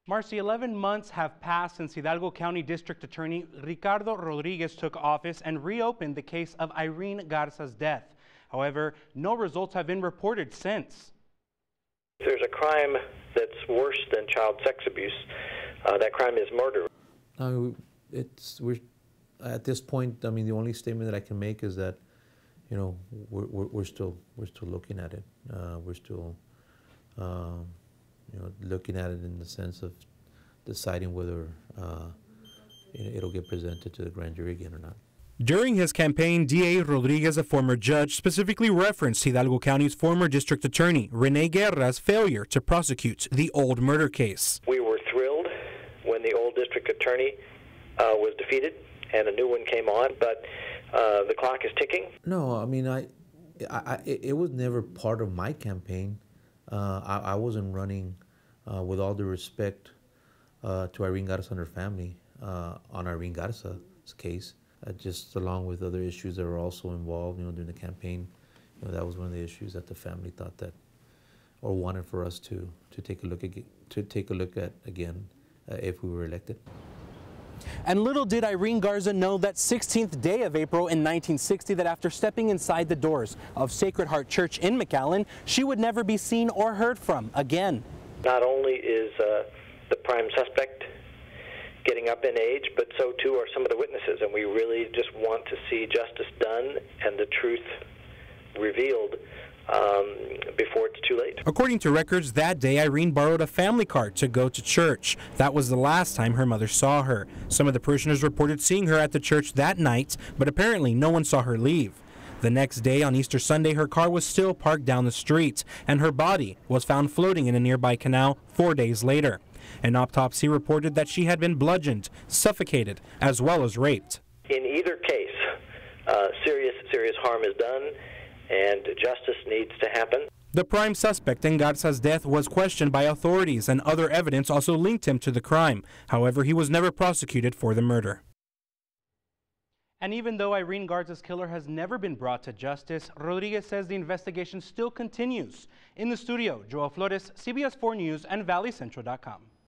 Marcy, 11 months have passed since Hidalgo County District Attorney Ricardo Rodriguez took office and reopened the case of Irene Garza's death. However, no results have been reported since. There's a crime that's worse than child sex abuse. That crime is murder. We're at this point. I mean, the only statement that I can make is that, you know, we're still looking at it. We're still, you know, looking at it in the sense of deciding whether it'll get presented to the grand jury again or not. During his campaign, DA Rodriguez, a former judge, specifically referenced Hidalgo County's former district attorney, Irene Garza's failure to prosecute the old murder case. We were thrilled when the old district attorney was defeated and a new one came on, but the clock is ticking. No, I mean, it was never part of my campaign. I wasn't running, with all due respect to Irene Garza and her family, on Irene Garza's case. Just along with other issues that were also involved, you know, during the campaign. You know, that was one of the issues that the family thought that, or wanted for us to take a look at again if we were elected. And little did Irene Garza know that 16th day of April in 1960 that after stepping inside the doors of Sacred Heart Church in McAllen, she would never be seen or heard from again. Not only is the prime suspect getting up in age, but so too are some of the witnesses, and we really just want to see justice done and the truth revealed before it's too late. According to records, that day Irene borrowed a family car to go to church. That was the last time her mother saw her. Some of the parishioners reported seeing her at the church that night, but apparently no one saw her leave. The next day, on Easter Sunday, her car was still parked down the street, and her body was found floating in a nearby canal 4 days later. An autopsy reported that she had been bludgeoned, suffocated, as well as raped. In either case, serious harm is done, and justice needs to happen. The prime suspect in Garza's death was questioned by authorities, and other evidence also linked him to the crime. However, he was never prosecuted for the murder. And even though Irene Garza's killer has never been brought to justice, Rodriguez says the investigation still continues. In the studio, Joel Flores, CBS 4 News and ValleyCentral.com.